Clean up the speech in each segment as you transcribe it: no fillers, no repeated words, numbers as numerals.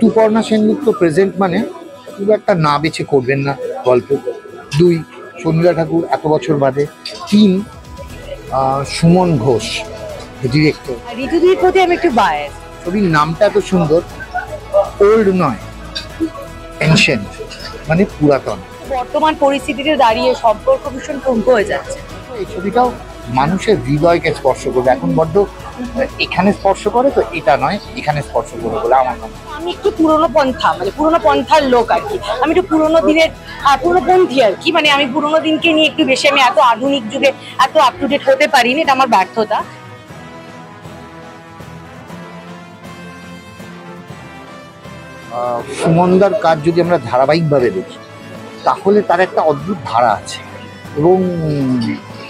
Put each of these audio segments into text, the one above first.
Rituparna Sengupta present মানে খুব একটা না বেছে করবেন না গল্প। 2 সন্ধ্যা ঠাকুর এত বছর বাদে। 3 সুমন ঘোষ ডিরেক্টর। ঋতুদির প্রতি আমি একটু বায়াস। ছবির নামটা এত সুন্দর, ওল্ড নয় এনশিয়েন্ট, মানে পুরাতন। বর্তমান পরিস্থিতিতে দাঁড়িয়ে সম্পর্ক ভীষণ ঠুনকো হয়ে যাচ্ছে। এই ছবিটাও মানুষের হৃদয়কে স্পর্শ করবে। এখন বড্ড এখানে স্পর্শ করে, তো এটা নয় এখানে স্পর্শ করবে বলে আমার মনে হয়। আমি একটু পুরোনো পন্থা, মানে পুরোনো পন্থার লোক আর কি। আমি একটু পুরোনো দিনের পুরোনোপন্থী আর কি। মানে আমি পুরোনো দিনকে নিয়ে একটু বেশি, আমি এত আধুনিক যুগে এত আপ টু ডেট হতে পারিনি, এটা আমার ব্যর্থতা। সুমনদার কাজ যদি আমরা ধারাবাহিকভাবে দেখি তাহলে তার একটা অদ্ভুত ধারা আছে এবং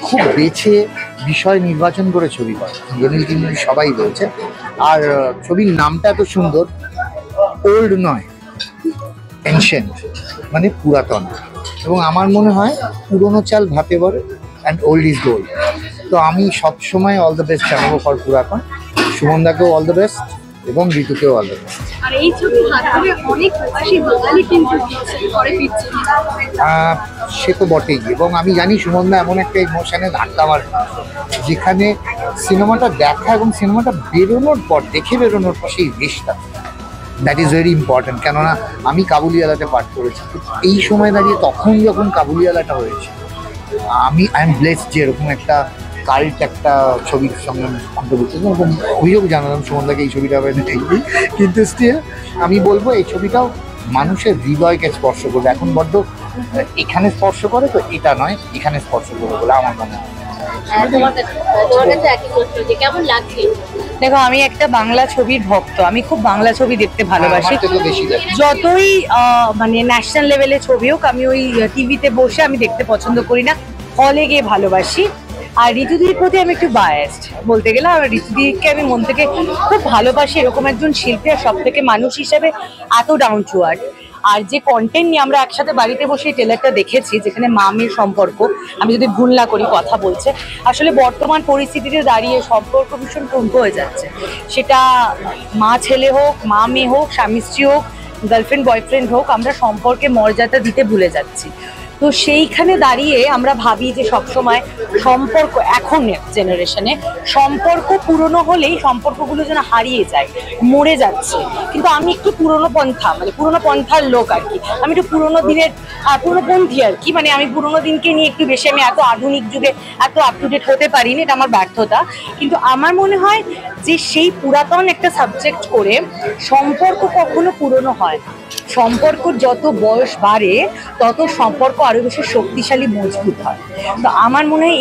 খুব বেছে বিষয় নির্বাচন করে ছবি করে। জনিল কিন্নরি সবাই রয়েছে। আর ছবির নামটা এত সুন্দর, ওল্ড নয় এনশিয়েন্ট, মানে পুরাতন। এবং আমার মনে হয় পুরনো চাল ভাতে বলে অ্যান্ড ওল্ড ইজ গোল্ড। তো আমি সবসময় অল দ্য বেস্ট জানাবো ফর পুরাতন। সুমনদাকেও অল দ্য বেস্ট এবং ঋতুকেও অল দ্য বেস্ট। আর এই ছবির হাত ধরে অনেক প্রবাসী বাঙালি কিন্তু ঘরে ফিরছে। সে তো বটেই। এবং আমি জানি সুমনদা এমন একটা ইমোশনে ধাক্কা মারে যেখানে সিনেমাটা দেখা এবং সিনেমাটা বেরোনোর পর, দেখে বেরোনোর পর সেই রেশটা, দ্যাট ইজ ভেরি ইম্পর্টেন্ট। কেননা আমি কাবুলিওয়ালাতে পাঠ করেছি। এই সময় দাঁড়িয়ে তখন যখন কাবুলিওয়ালাটা হয়েছে, আই এম ব্লেসড যে এরকম একটা কাল্ট একটা ছবির সঙ্গে অন্তর্ভুক্ত। এরকম অভিযোগ জানালাম সুমনদাকে এই ছবিটা হবে দেখবি, কিন্তু স্টিল আমি বলবো এই ছবিটাও মানুষের হৃদয়কে স্পর্শ করবে। এখন বড্ড এখানে স্পর্শ করে, তো এটা নয় এখানে স্পর্শ করবে বলে আমার মনে হয়। দেখো, আমি একটা বাংলা ছবির ভক্ত। আমি খুব বাংলা ছবি দেখতে ভালোবাসি। যতই মানে ন্যাশনাল লেভেলে ছবি হোক, আমি ওই টিভিতে বসে আমি দেখতে পছন্দ করি না, হলে গিয়ে ভালোবাসি। আর ঋতুদির প্রতি আমি একটু বায়াসড বলতে গেলে। আর ঋতুদিকে আমি মন থেকে খুব ভালোবাসি, এরকম একজন শিল্পী আর সব থেকে মানুষ হিসেবে এত ডাউন টু আর্থ। আর যে কন্টেন্ট নিয়ে আমরা একসাথে বাড়িতে বসে ট্রেলারটা দেখেছি, যেখানে মা মেয়ের সম্পর্ক, আমি যদি ভুল না করি কথা বলছে, আসলে বর্তমান পরিস্থিতিতে দাঁড়িয়ে সম্পর্ক ভীষণ ঠুনকো হয়ে যাচ্ছে। সেটা মা ছেলে হোক, মা মেয়ে হোক, স্বামী স্ত্রী হোক, গার্লফ্রেন্ড বয়ফ্রেন্ড হোক, আমরা সম্পর্কে মর্যাদা দিতে ভুলে যাচ্ছি। তো সেইখানে দাঁড়িয়ে আমরা ভাবি যে সবসময় সম্পর্ক, এখন জেনারেশনে সম্পর্ক পুরনো হলেই সম্পর্কগুলো যেন হারিয়ে যায়, মরে যাচ্ছে। কিন্তু আমি একটু পুরোনো পন্থা, মানে পুরোনো পন্থার লোক আর কি। আমি একটু পুরোনো দিনের পুরোনোপন্থী আর কি। মানে আমি পুরোনো দিনকে নিয়ে একটু বেশি, আমি এত আধুনিক যুগে এত আপ টু ডেট হতে পারিনি, এটা আমার ব্যর্থতা। কিন্তু আমার মনে হয় যে সেই পুরাতন একটা সাবজেক্ট করে সম্পর্ক কখনো পুরনো হয় না। সম্পর্ক যত বয়স বাড়ে তত সম্পর্ক আরো বেশি শক্তিশালী, মজবুত হয়। তো আমার মনে হয়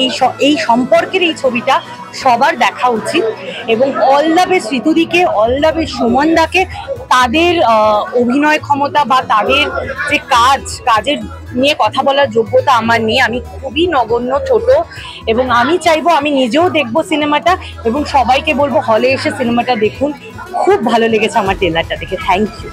এই সম্পর্কের এই ছবিটা সবার দেখা উচিত। এবং অল দ্য বেস্ট ঋতুদিকে, অল দ্য বেস্ট সুমনদাকে। তাদের অভিনয় ক্ষমতা বা তাদের যে কাজের নিয়ে কথা বলার যোগ্যতা আমার নেই। আমি খুবই নগণ্য, ছোট। এবং আমি চাইবো, আমি নিজেও দেখবো সিনেমাটা এবং সবাইকে বলবো হলে এসে সিনেমাটা দেখুন। খুব ভালো লেগেছে আমার ট্রেলারটা দেখে। Thank you.